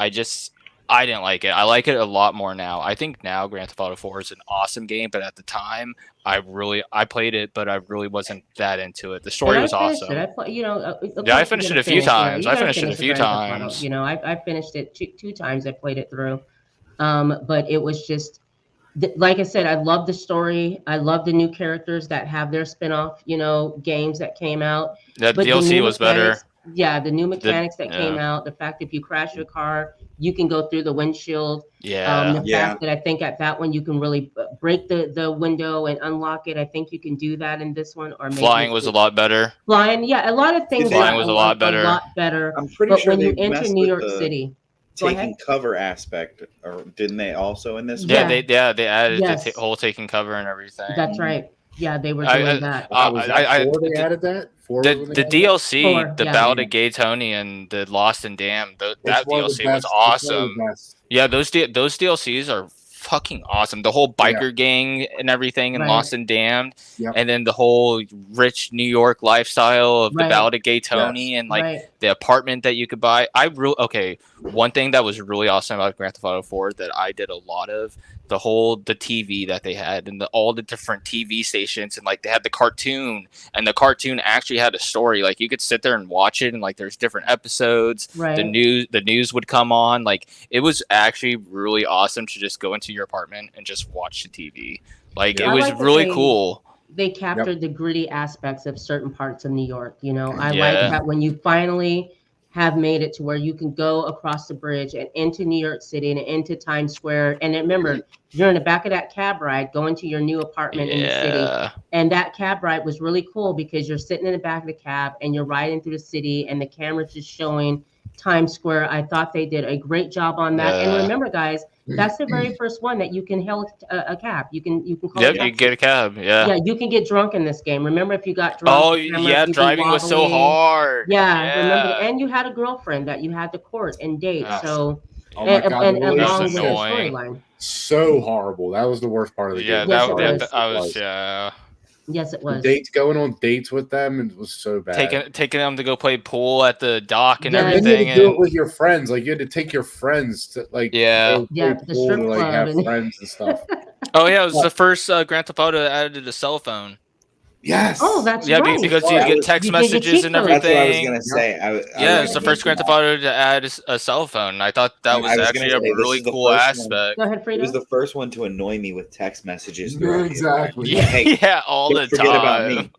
I didn't like it. I like it a lot more now. I think now Grand Theft Auto 4 is an awesome game, but at the time, I played it, but I really wasn't that into it. The story was And I finished awesome. it. I play, you know, of Yeah, I course you're finished it gonna a few finish. Yeah, times. you I gotta finished it a finish the few Grand Theft Auto. times. You know, I finished it two times. I played it through, but it was just like I said. I love the story. I love the new characters that have their spin-off, you know, games that came out. The But the DLC new was better. mechanics, yeah, the new mechanics that came Yeah. out. The fact if you crash your car, you can go through the windshield. Yeah. The fact that I think at that one you can really break the window and unlock it. I think you can do that in this one, or maybe Flying was a lot better. flying. Yeah, a lot of things Flying got was a lot better. a lot better. I'm pretty But sure when they you enter messed New with York the City, go taking ahead. cover aspect, or didn't they also in this? Yeah, one? they added Yes. the whole taking cover and everything. That's right. Yeah, they were I- doing that. Was that 4 they added that? 4 was when The they added DLC, Four, the yeah. Battle to Gaytoni and the Lost and Damned, that It's one of the DLC was best- it's one of awesome. the best. Yeah, those DLCs are fucking awesome. The whole biker gang and everything, and Right. Lost and Damned, Yep. and then the whole rich New York lifestyle of the Right. Battle to Gaytoni, Yes. and like Right. the apartment that you could buy. One thing that was really awesome about Grand Theft Auto 4 that I did a lot of, the TV that they had, and all the different TV stations, and like they had the cartoon, and the cartoon actually had a story. Like you could sit there and watch it, and like there's different episodes. Right. The news would come on. Like it was actually really awesome to just go into your apartment and just watch the TV. Like Yeah. it I was like that really they- cool. They captured the gritty aspects of certain parts of New York. You know, I Yeah. like that when you finally have made it to where you can go across the bridge and into New York City and into Times Square. And then remember, you're in the back of that cab ride going to your new apartment in the city. Yeah. And that cab ride was really cool because you're sitting in the back of the cab and you're riding through the city and the camera's just showing Times Square. I thought they did a great job on that. And Yeah. remember, guys, that's the very first one that you can hail a cab. You can call Yep, a you taxi. get a cab. Yeah. Yeah, you can get drunk in this game. Remember, if you got drunk, Oh the camera, yeah, you'd be driving was so wobbly. hard. Yeah, remember, and you had a girlfriend that you had to court and date. Ah. So, Oh my God, and the along That's with the annoying. storyline. So horrible. That was the worst part of the Yeah, game. Yes, that, it was. that I was yeah. Yes, it The was. dates, going on dates with them, and it was so bad. Taking them to go play pool at the dock and Yeah. And then you everything. had to do it And with your friends. Like you had to take your friends to like Yeah. go Yeah, play the pool strip to, like club have and- friends and stuff. oh yeah, it was the first Grand Theft Auto that added a cell phone. Yes. Oh, that's Yeah, right. because Oh, you that get was- text You can get messages cheat and codes. That's what I was everything. gonna say. Yeah, it's the first Grand Theft Auto to add a cell phone. I thought that I was was gonna actually say, a this really is the cool first one. aspect. Go ahead, It was Frida. the first one to annoy me with text messages. Yeah, throughout the exactly. entire- Hey, Yeah, all the don't forget about time. me.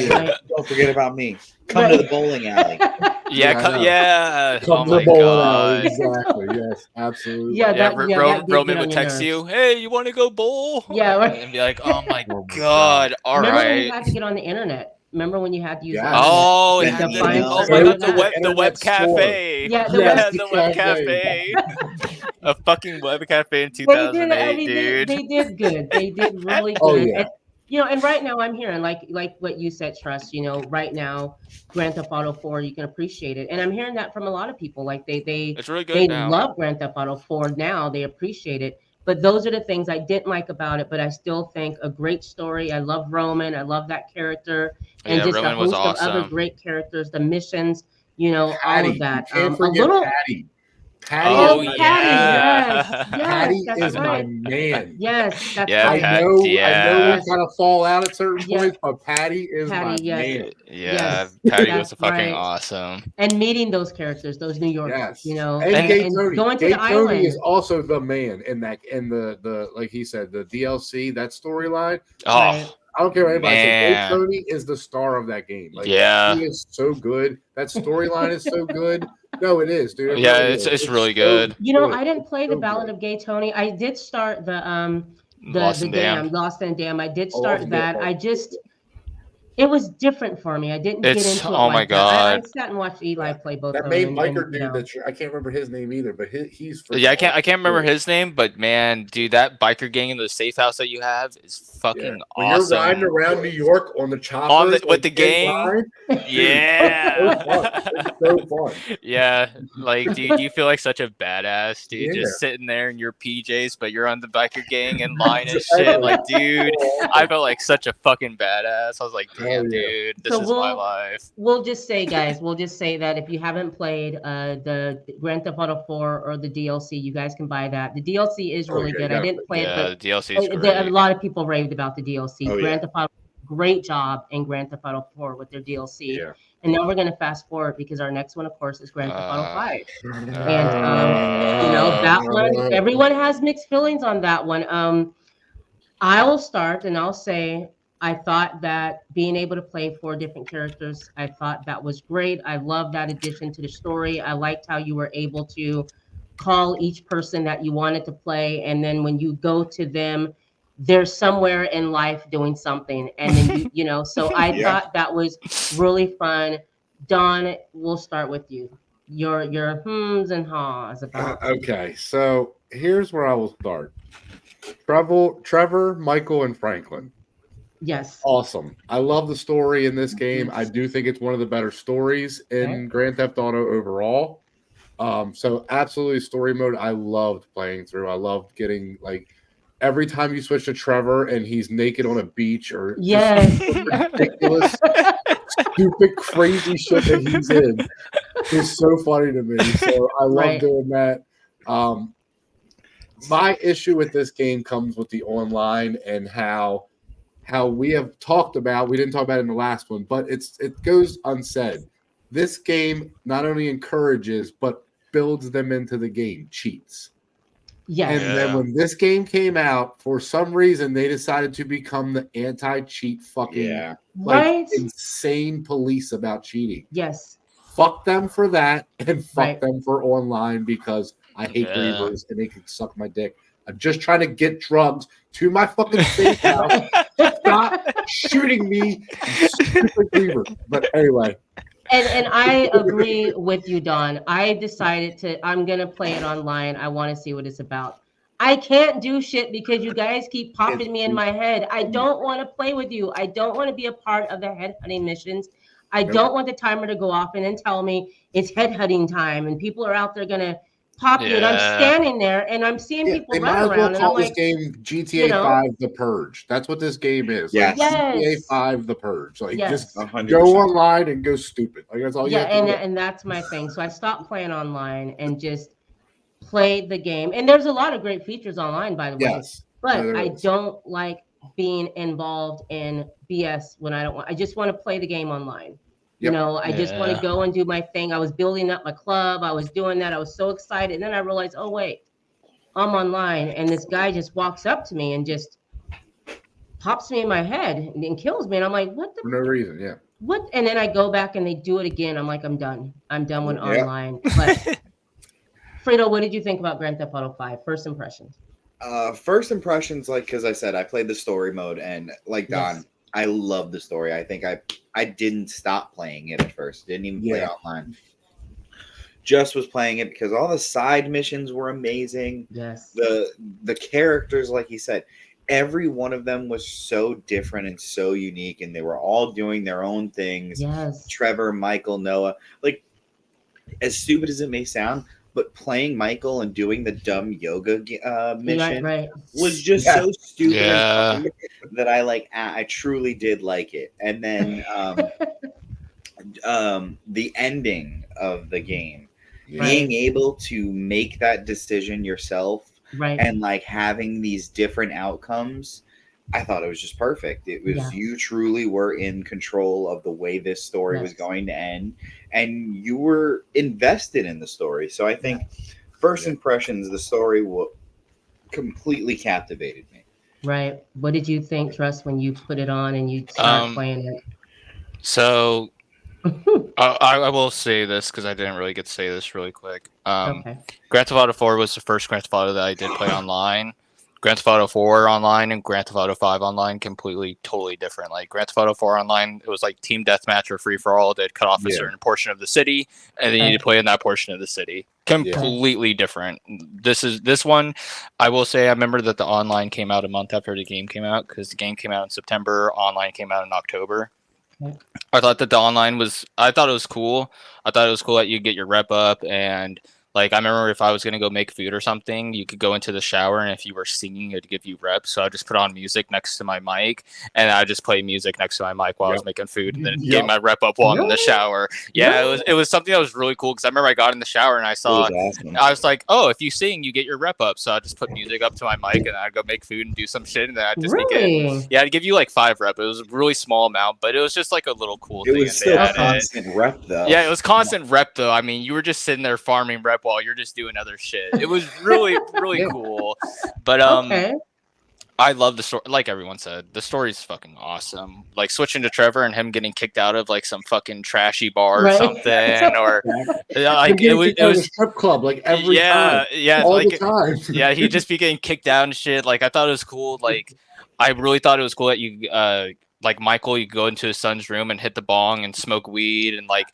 Right. Don't forget about me. Come to the bowling alley. Yeah, I know. yeah. Come Oh to the my bowling alley. god. Exactly. Yes. Absolutely. Yeah, Yeah, that did Roman get on would your text nerves. you, "Hey, you want to go bowl?" Yeah, right. And be like, "Oh my Oh my god, all Remember when you right." had to get on the internet? Remember when you had to use the Yes. internet? Oh, to it had the, find oh certain my god, the events? web Internet store. cafe. Yeah, the yeah, web the web cafe. cafe. A fucking web cafe in They did. 2008, dude. They did good. They did really good. Oh, yeah. And, and right now I'm hearing like what you said, Trust. Right now, Grand Theft Auto 4, you can appreciate it, and I'm hearing that from a lot of people. Like they It's really good they now. love Grand Theft Auto 4 now. They appreciate it. But those are the things I didn't like about it. But I still think a great story. I love Roman. I love that character, and Yeah, just Roman a was host of other awesome. great characters. The missions, all Patty. of that. You can't A forget little. Patty. Patty Oh is my Patty, yeah. yes, Patty that's is right. my man. Yes, that's Yeah, right. I know yeah. we kind of fall out at certain Yeah. points, but Patty is my Patty, yes. man. Yeah, Yes, Patty was that's fucking right. awesome. And meeting those characters, those New Yorkers, Yes. you know, And And- Gay Tony. going to Gay the Tony island. is also the man in the like he said, the DLC, that storyline. Oh, Right. I don't care what anybody says. Gay Man. Tony is the star of that game. Like, Yeah. he is so good. That storyline is so good. No, it is, dude. It Yeah, really it's is. really so good. I didn't play the So Ballad good. of Gay Tony. I did start the Lost and Damned. Lost and Damned. I did Oh, start yeah. that. It was different for me. I didn't get It's- into it. oh my like that. I God. sat and watched Eli play both That of main them. biker and, dude, I can't remember his name either, but he's Yeah, I can't remember his name, but man, dude, that biker gang in the safe house that you have is fucking When awesome. you're riding around New York on the chopper with the gang? Yeah. it's so fun. Yeah, like dude, you feel like such a badass, dude, Yeah. just sitting there in your PJs, but you're on the biker gang and line and shit. Like, dude, I felt like such a fucking badass. I was like, damn, yeah. dude, this So is my life. We'll just say, guys, we'll just say that if you haven't played the Grand Theft Auto 4 or the DLC, you guys can buy that. The DLC is Oh, really yeah, good. you I gotta didn't play it, Yeah, but the DLC is a great. lot of people raved about the DLC. Oh, Grand yeah. Theft Auto, great job in Grand Theft Auto 4 with their DLC. Yeah. And now we're going to fast forward because our next one, of course, is Grand Theft Auto 5. And that one, everyone has mixed feelings on that one. I'll start and I'll say I thought that being able to play 4 different characters, I thought that was great. I love that addition to the story. I liked how you were able to call each person that you wanted to play, and then when you go to them, they're somewhere in life doing something, and then So I Yeah. thought that was really fun. Don, we'll start with you. Your hms and haws about. Okay, so here's where I will start. Trevor, Michael, and Franklin. Yes. Awesome. I love the story in this game. I do think it's one of the better stories in Grand Theft Auto overall. So absolutely story mode. I loved playing through. I loved getting like every time you switch to Trevor and he's naked on a beach or Yes. just ridiculous, stupid, crazy shit that he's in is so funny to me. So I love Right. doing that. My issue with this game comes with the online and how we have talked about. We didn't talk about it in the last one, but it goes unsaid. This game not only encourages but builds them into the game, cheats. Yes. And then when this game came out, for some reason they decided to become the anti-cheat fucking Yeah. Right. insane police about cheating. Yes. Fuck them for that, and fuck Right. them for online because I hate Yeah. grievers and they can suck my dick. I'm just trying to get drugs to my fucking safe house. Stop shooting me, you stupid griever. But anyway, And I agree with you, Don. I decided I'm gonna play it online. I want to see what it's about. I can't do shit because you guys keep popping me in my head. I don't want to play with you. I don't want to be a part of the headhunting missions. I don't want the timer to go off and then tell me it's headhunting time and people are out there gonna pop you. And I'm Yeah. standing there and I'm seeing yeah, people they run might as well around and I'm call this like, game GTA you know? 5 The Purge. That's what this game is. Yes. Like GTA Yes. 5 The Purge. Like Yes. just 100%. go online and go stupid. Like that's all you Yeah, have to do. and that's my thing. So I stopped playing online and just played the game. And there's a lot of great features online, by the way. Yes. But No, there I is. don't like being involved in BS when I don't want. I just want to play the game online. You Yep. know, I just want Yeah. to go and do my thing. I was building up my club. I was doing that. I was so excited. And then I realized, oh wait, I'm online, and this guy just walks up to me and just pops me in my head and kills me. And I'm like, what the For no reason. Yeah. what? And then I go back and they do it again. I'm like, I'm done. I'm done with Yeah. online. But Fredo, what did you think about Grand Theft Auto 5? First impressions. First impressions, like because I said I played the story mode, and like Don, Yes. I love the story. I think I didn't stop playing it at first. Didn't even play Yeah. online. Just was playing it because all the side missions were amazing. Yes. The characters, like he said, every one of them was so different and so unique, and they were all doing their own things. Yes. Trevor, Michael, Noah, like as stupid as it may sound, but playing Michael and doing the dumb yoga mission Right. was just Yeah. so stupid Yeah. and funny that I truly did like it. And then the ending of the game, Yeah. being able to make that decision yourself Right. and like having these different outcomes, I thought it was just perfect. It was Yeah. you truly were in control of the way this story was Yes. going to end, and you were invested in the story. So I think first Yeah. impressions, the story completely captivated me. Right. What did you think, Trust, when you put it on and you started playing it? So I will say this because I didn't really get to say this really quick. Okay. Grand Theft Auto 4 was the first Grand Theft Auto that I did play online. Grand Theft Auto 4 online and Grand Theft Auto 5 online completely, totally different. Like Grand Theft Auto 4 online, it was like team deathmatch or free for all. They'd cut off a Yeah. certain portion of the city, and then you Okay. need to play in that portion of the city. Completely different. This one. I will say, I remember that the online came out a month after the game came out because the game came out in September. Online came out in October. Okay. I thought that the online was. I thought it was cool. I thought it was cool that you get your rep up and Like I remember if I was gonna go make food or something, you could go into the shower, and if you were singing, it'd give you reps. So I just put on music next to my mic, and I just play music next to my mic while I was making food, and then get my rep up while I'm in the shower. Yeah, it was something that was really cool because I remember I got in the shower and I saw. Awesome. I was like, oh, if you sing, you get your rep up. So I just put music up to my mic, and I'd go make food and do some shit, and then I'd just Really? I'd give you like 5 rep. It was a really small amount, but it was just like a little cool thing. It was still constant rep though. Yeah, it was constant rep though. I mean, you were just sitting there farming rep while you're just doing other shit. It was really, really cool. But I love the story. Like everyone said, the story's fucking awesome. Like switching to Trevor and him getting kicked out of like some fucking trashy bar or something, or like it was a strip club like every time. Yeah, all like the time. Yeah, he'd just be getting kicked out and shit. Like I thought it was cool. Like I really thought it was cool that you like Michael, you go into his son's room and hit the bong and smoke weed, and like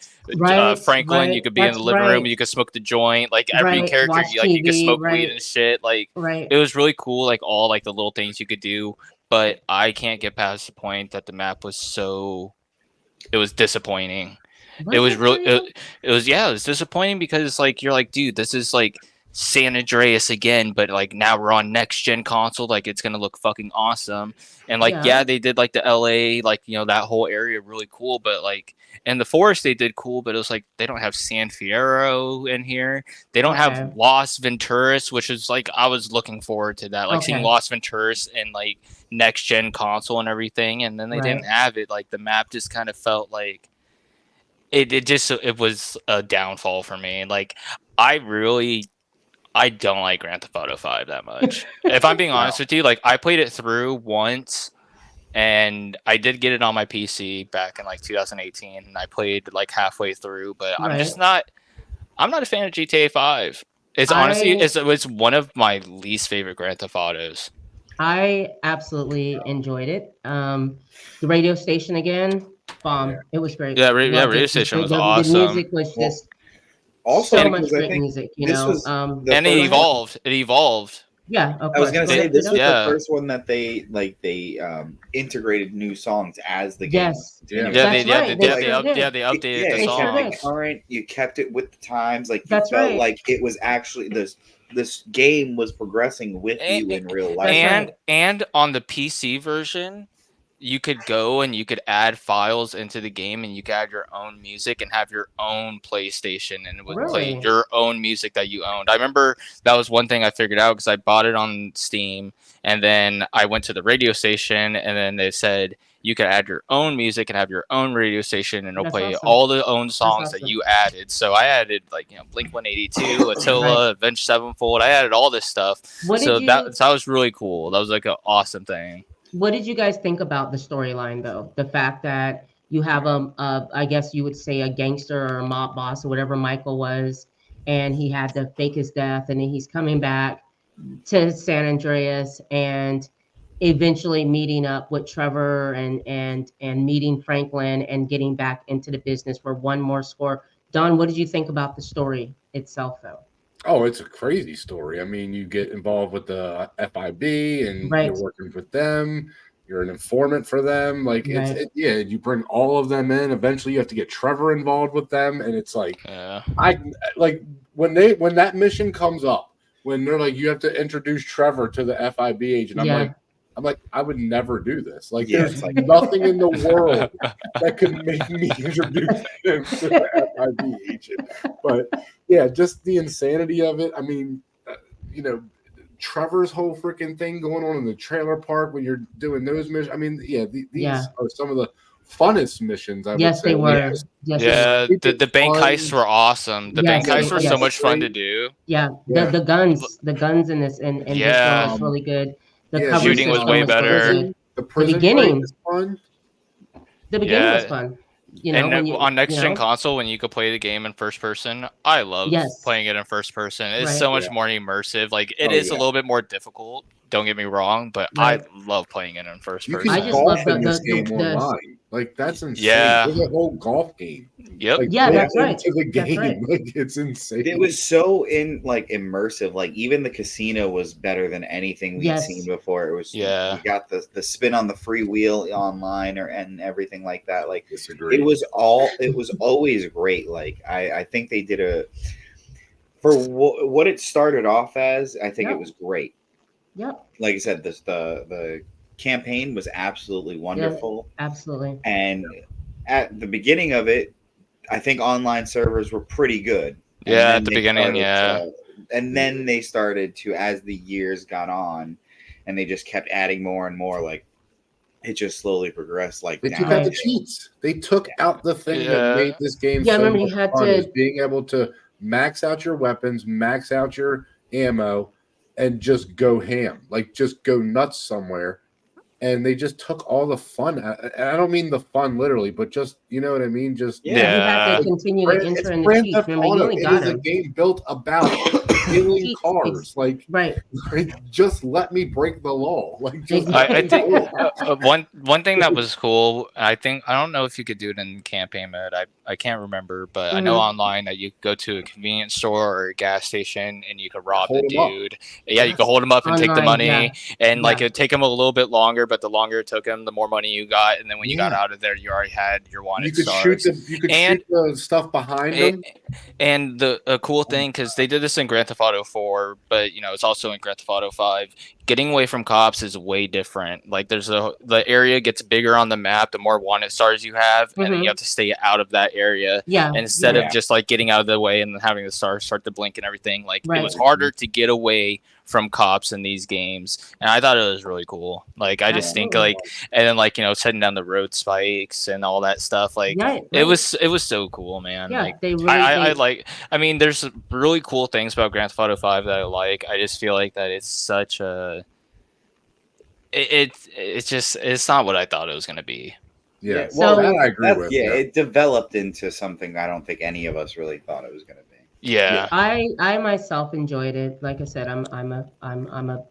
Franklin, you could be in the living room and you could smoke the joint. Like every character, watch like you could TV, smoke weed and shit. Like it was really cool. Like all like the little things you could do, but I can't get past the point that the map was it was disappointing. It was really it was disappointing because like you're like, dude, this is like San Andreas again, but like now we're on next gen console, like it's gonna look fucking awesome. And like they did like the LA, like that whole area really cool, but like in the forest they did cool, but it was like they don't have San Fierro in here. They don't have Los Venturas, which is like I was looking forward to that, like seeing Los Venturas in like next gen console and everything, and then they didn't have it. Like the map just kind of felt like it was a downfall for me. Like I don't like Grand Theft Auto 5 that much. If I'm being honest with you, like I played it through once, and I did get it on my PC back in like 2018, and I played like halfway through. But I'm not a fan of GTA 5. It's honestly it's one of my least favorite Grand Theft Autos. I absolutely enjoyed it. The radio station again, bomb. Yeah. It was great. Yeah, radio station was awesome. The music was just. Also, so much great music, and it evolved. It evolved. Yeah, of course. I was gonna say this was the first one that they integrated new songs as the game. Yes, they updated the songs. Current, you kept it with the times. Like you felt like it was actually this game was progressing with you in real life. And on the PC version, you could go and you could add files into the game, and you could add your own music and have your own PlayStation, and it would play your own music that you owned. I remember that was one thing I figured out because I bought it on Steam, and then I went to the radio station, and then they said you could add your own music and have your own radio station, and it'll play all the own songs that you added. So I added like Blink 182, Attila, Avenged Sevenfold. I added all this stuff. That was really cool. That was like an awesome thing. What did you guys think about the storyline, though? The fact that you have I guess you would say a gangster or a mob boss or whatever Michael was, and he had to fake his death, and then he's coming back to San Andreas and eventually meeting up with Trevor and meeting Franklin and getting back into the business for one more score. Don, what did you think about the story itself, though? Oh, it's a crazy story. I mean, you get involved with the FIB and you're working with them. You're an informant for them. Like, you bring all of them in. Eventually, you have to get Trevor involved with them. And it's like, I like when that mission comes up, when they're like, you have to introduce Trevor to the FIB agent. I'm like, I would never do this. Like, there's like nothing in the world that could make me introduce him to the FIB agent. But yeah, just the insanity of it. I mean, Trevor's whole freaking thing going on in the trailer park when you're doing those missions. I mean, these are some of the funnest missions. I would say. They were. Yes, the bank heists were awesome. The bank heists were so much fun to do. Yeah, the guns in this and this one was really good. The shooting was way better. The beginning was fun. The beginning was fun. On next gen console, when you could play the game in first person, I love playing it in first person. It's so much more immersive. Like it is a little bit more difficult. Don't get me wrong, but I love playing it in first person. I just love this game online. Like that's insane. Yeah, it's a whole golf game. Yep. Like, that's right. To the game, like it's insane. It was so immersive. Like even the casino was better than anything we'd seen before. It was you got the spin on the freewheel online and everything like that. Like it was always great. Like I think they did For what it started off as, I think Yep. it was great. Yep. Like I said, the campaign was absolutely wonderful. Absolutely. And at the beginning of it, I think online servers were pretty good. And Yeah, then at the they beginning, started yeah. and then they started to, as the years got on, and they just kept adding more and more. Like it just slowly progressed. Like They took down out the Right. cheats. They took out the thing that Yeah. made this game Yeah, I so remember much you had fun, to- is being able to max out your weapons, max out your ammo, and just go ham. Like just go nuts somewhere. And they just took all the fun out. And I don't mean the fun literally, but just, you know what I mean? Just Yeah, you had Yeah. to continue to enter in the Grand cheats. Theft Remember, you Auto. only It got is a them. game built about stealing Cheats. cars. Like Right. just let me break the law. Like just Exactly. I think do it. one thing that was cool. I don't know if you could do it in campaign mode. I can't remember, but I know Mhm. online that you could go to a convenience store or a gas station and you could rob Hold the 'em up. dude. Yeah, you Yes. could hold him up and take the Online, money, yeah. and like Yeah. it'd take him a little bit longer, but the longer it took him, the more money you got, and then when you got Yeah. out of there, you already had your wanted You could shoot stars. And- shoot the stuff behind them. And the a cool thing, because they did this in Grand Theft Auto 4, but it's also in Grand Theft Auto 5. Getting away from cops is way different. Like the area gets bigger on the map, the more wanted stars you have, and then Mhm. you have to stay out of that area Yeah. instead yeah. of just like getting out of the way and then having the stars start to blink and everything. Like it was Right. harder to get away from cops in these games, and I thought it was really cool. Like I just think Absolutely. and then it's heading down the road spikes and all that stuff. Like Right. it right. was so cool, man. Yeah, Like they really. I they, like. I mean, there's really cool things about Grand Theft Auto 5 that I like. I just feel like that it's such a. It's not what I thought it was gonna be. Yeah. So- Well, that I agree That's, with. yeah, it developed into something I don't think any of us really thought it was going to be. Yeah. I myself enjoyed it. Like I said, I'm a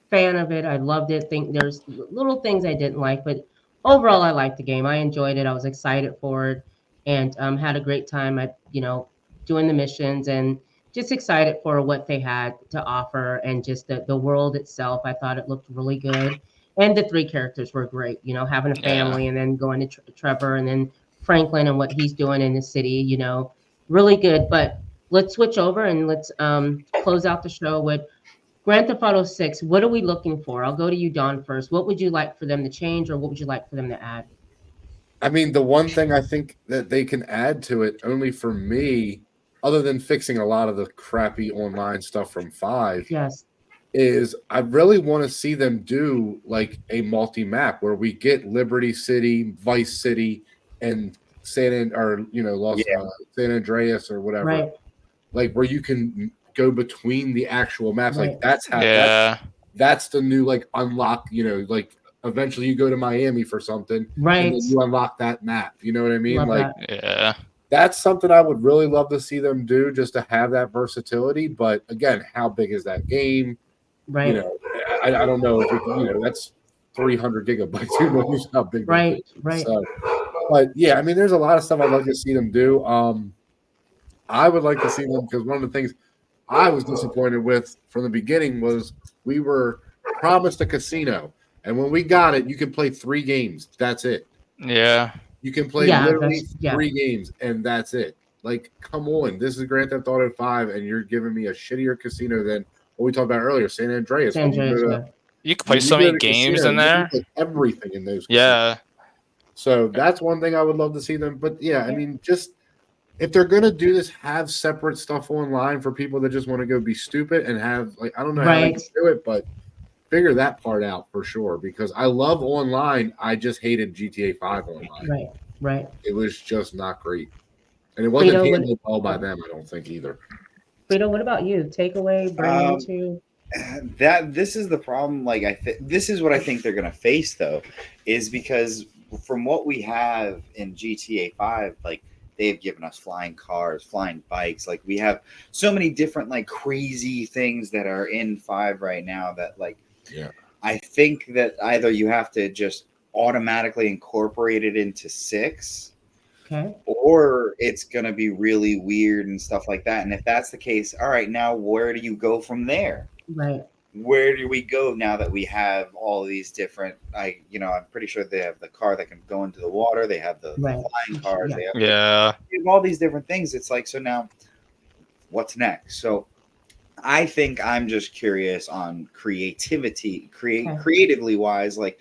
fan of it. I loved it. Think there's little things I didn't like, but overall I liked the game. I enjoyed it. I was excited for it, and had a great time at doing the missions, and just excited for what they had to offer, and just the world itself. I thought it looked really good, and the three characters were great. Having a family, and then going to Trevor, and then Franklin, and what he's doing in the city. Really good. But let's switch over and let's close out the show with Grand Theft Auto 6. What are we looking for? I'll go to you, Don, first. What would you like for them to change, or what would you like for them to add? I mean, the one thing I think that they can add to it, only for me, other than fixing a lot of the crappy online stuff from 5, Yes. is I really want to see them do like a multi-map where we get Liberty City, Vice City, and San Andreas or whatever. Right. Like where you can go between the actual maps. Right. Like that's how Yeah. that's the new like unlock, like eventually you go to Miami for something and Right. then you unlock that map. You know what I mean? Love Like that. Yeah. that's something I would really love to see them do, just to have that versatility. But again, how big is that game? Right. I don't know if that's 300 gigabytes. Who knows how big that Right. is. Right. So, but yeah, I mean, there's a lot of stuff I'd like to see them do. I would like to see them, because one of the things I was disappointed with from the beginning was we were promised a casino, and when we got it, you can play 3 games. That's it. Yeah. You can play Yeah, literally that's- yeah. 3 games, and that's it. Like, come on, this is Grand Theft Auto 5, and you're giving me a shittier casino than what we talked about earlier, San Andreas. San When you Andreas, go to- yeah. You could play when you so go many to games casino, in you can there. play everything in those. Yeah. So that's one thing I would love to see them. But yeah, I mean, just if they're gonna do this, have separate stuff online for people that just want to go be stupid and have like I don't know how they Right. can do it, but figure that part out for sure. Because I love online. I just hated GTA 5 online. Right. Right. It was just not great, and it wasn't Frito, handled well by them. I don't think either. Frito, what about you? Takeaway, bring into. This is the problem. Like this is what I think they're gonna face though, is because from what we have in GTA 5, like they've given us flying cars, flying bikes. Like we have so many different like crazy things that are in 5 right now that like I think that either you have to just automatically incorporate it into 6, Okay. or it's going to be really weird and stuff like that. And if that's the case, all right, now where do you go from there? Right. Where do we go now that we have all these different, I'm pretty sure they have the car that can go into the water. They have the Right. flying cars. Yeah. They have Yeah. all these different things. It's like, so now What's next? So I think I'm just curious on creatively wise, like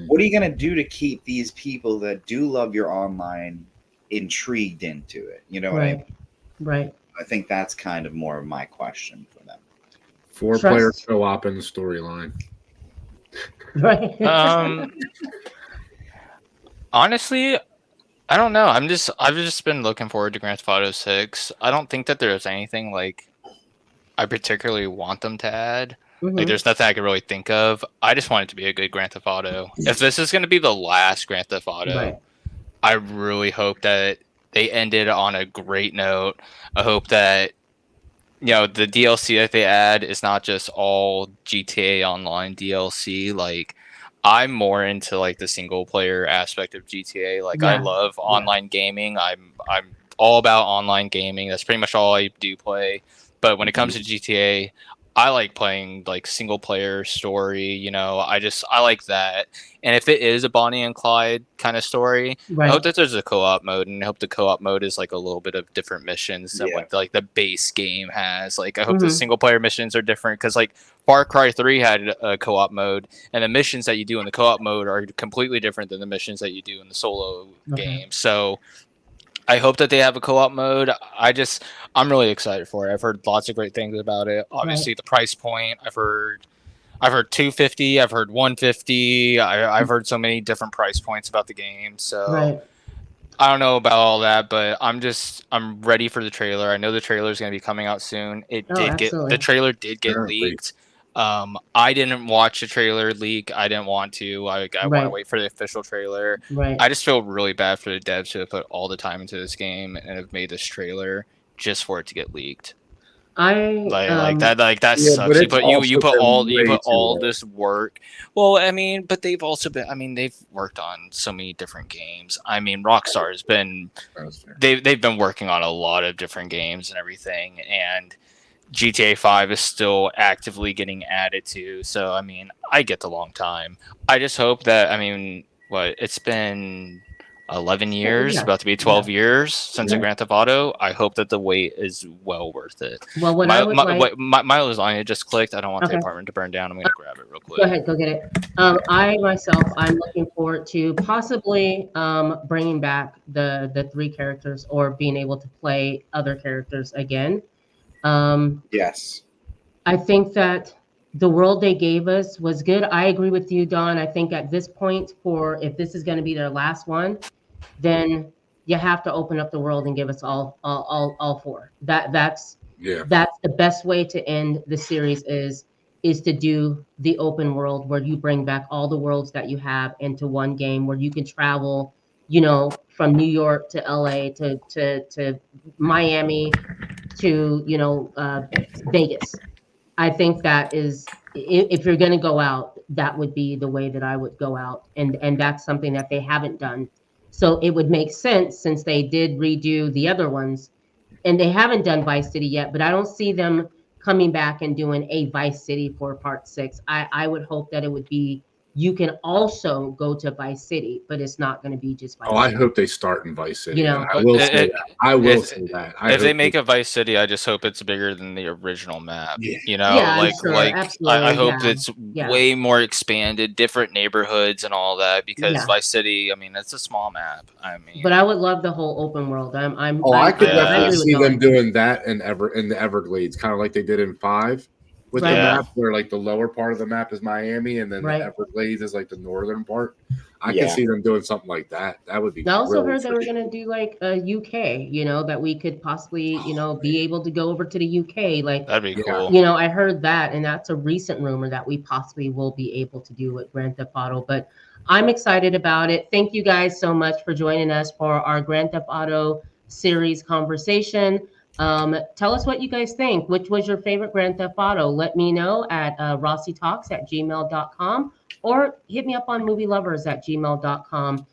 what are you going to do to keep these people that do love your online intrigued into it? You know what I mean? Right. I think that's kind of more of my question for them. 4-player co-op in the storyline. Right. Honestly, I don't know. I've just been looking forward to Grand Theft Auto 6. I don't think that there's anything like I particularly want them to add. Like, there's nothing I can really think of. I just want it to be a good Grand Theft Auto. If this is going to be the last Grand Theft Auto, I really hope that they ended on a great note. I hope that the DLC that they add is not just all GTA Online DLC. Like, I'm more into like the single player aspect of GTA. Like, I love online gaming. I'm all about online gaming. That's pretty much all I do play. But when it comes to GTA, I like playing like single player story. I like that. And if it is a Bonnie and Clyde kind of story, I hope that there's a co-op mode, and I hope the co-op mode is like a little bit of different missions than what like the base game has. Like, I hope the single player missions are different, because like Far Cry 3 had a co-op mode, and the missions that you do in the co-op mode are completely different than the missions that you do in the solo game. So I hope that they have a co-op mode. I'm really excited for it. I've heard lots of great things about it. Obviously, the price point. I've heard 250. I've heard 150. I've heard so many different price points about the game. So I don't know about all that, but I'm ready for the trailer. I know the trailer is going to be coming out soon. The trailer did get leaked. I didn't watch the trailer leak. I didn't want to. I want to wait for the official trailer. I just feel really bad for the devs who have put all the time into this game and have made this trailer just for it to get leaked. That sucks. You put all this work. Well, I mean, but they've also been. I mean, they've worked on so many different games. I mean, Rockstar has been. They've been working on a lot of different games and everything, and GTA 5 is still actively getting added to. So I mean, I get the long time. I just hope that it's been 11 years, about to be 12 years since a Grand Theft Auto. I hope that the wait is well worth it. Well, what my lasagna just clicked. I don't want the apartment to burn down. I'm going to grab it real quick. Go ahead, go get it. I'm looking forward to possibly bringing back the 3 characters, or being able to play other characters again. Yes. I think that the world they gave us was good. I agree with you, Don. I think at this point, if this is going to be their last one, then you have to open up the world and give us all 4. That's the best way to end the series is to do the open world, where you bring back all the worlds that you have into one game, where you can travel, from New York to LA to Miami to Vegas. I think that is, if you're going to go out, that would be the way that I would go out, and that's something that they haven't done. So it would make sense, since they did redo the other ones, and they haven't done Vice City yet, but I don't see them coming back and doing a Vice City for Part 6. I would hope that it would be, you can also go to Vice City, but it's not going to be just Vice City. I hope they start in Vice City. I will say that. If they make a Vice City, I just hope it's bigger than the original map. I hope it's way more expanded, different neighborhoods and all that, because Vice City, I mean, it's a small map. But I would love the whole open world. I could definitely see them doing that in the Everglades, kind of like they did in 5. With the map, where like the lower part of the map is Miami, and then the Everglades is like the northern part. I could see them doing something like that. That would be. I also heard they were going to do like a UK. That we could possibly, be able to go over to the UK. Like, that'd be cool. I heard that, and that's a recent rumor that we possibly will be able to do with Grand Theft Auto. But I'm excited about it. Thank you guys so much for joining us for our Grand Theft Auto series conversation. Tell us what you guys think. Which was your favorite Grand Theft Auto? Let me know at rossitalks@gmail.com, or hit me up on movielovers@gmail.com.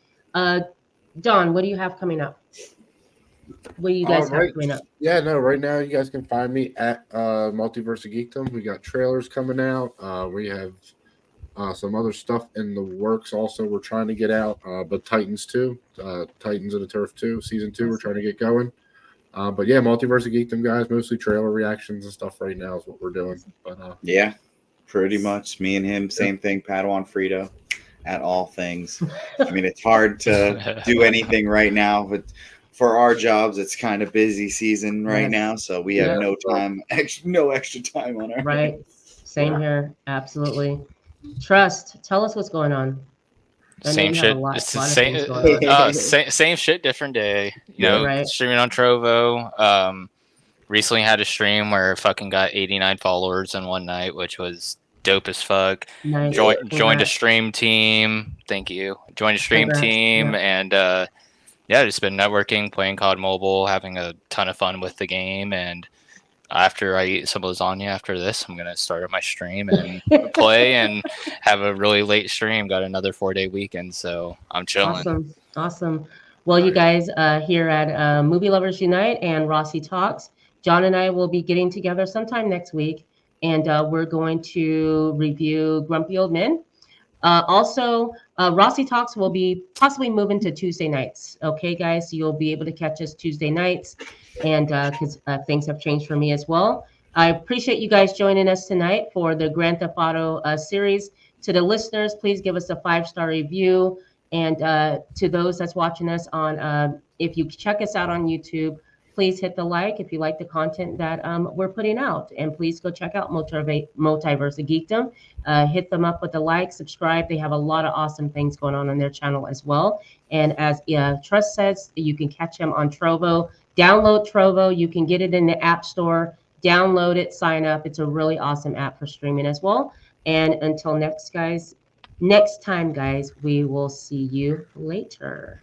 Don, what do you have coming up? What do you guys have coming up? Yeah, no, right now you guys can find me at Multiverse of Geekdom. We got trailers coming out. We have some other stuff in the works also we're trying to get out. But Titans 2, Titans of the Turf 2, Season 2, we're trying to get going. But yeah, Multiverse of Geekdom, guys, mostly trailer reactions and stuff right now is what we're doing. But yeah, pretty much. Me and him, same thing. Padawan Frito at all things. I mean, it's hard to do anything right now, but for our jobs, it's kind of busy season right Yes. now, so we have Yeah. no time, no extra time on our Right. Same here. Absolutely. Trust. Tell us what's going on. I know Same you have a shit. lot It's the of same. things going on. Same shit, different day. You know, Right. streaming on Trovo. Recently had a stream where fucking got 89 followers in one night, which was dope as fuck. Nice. Joined a Congrats. stream team. Thank you. Joined a stream Congrats. team, Yeah. and yeah, just been networking, playing COD Mobile, having a ton of fun with the game. And after I eat some lasagna after this, I'm gonna start up my stream and play and have a really late stream. Got another 4-day weekend, so I'm chilling. Awesome. Well, you guys here at Movie Lovers Unite and Rossi Talks, John and I will be getting together sometime next week, and we're going to review Grumpy Old Men. Also, Rossi Talks will be possibly moving to Tuesday nights. Okay, guys, so you'll be able to catch us Tuesday nights, and because things have changed for me as well. I appreciate you guys joining us tonight for the Grand Theft Auto series. To the listeners, please give us a 5-star review. And to those that's watching us on, if you check us out on YouTube, please hit the like if you like the content that we're putting out. And please go check out Multiverse of Geekdom. Hit them up with the like, subscribe. They have a lot of awesome things going on their channel as well. And as Trust says, you can catch them on Trovo. Download Trovo. You can get it in the App Store. Download it, sign up. It's a really awesome app for streaming as well. And until next time, guys, we will see you later.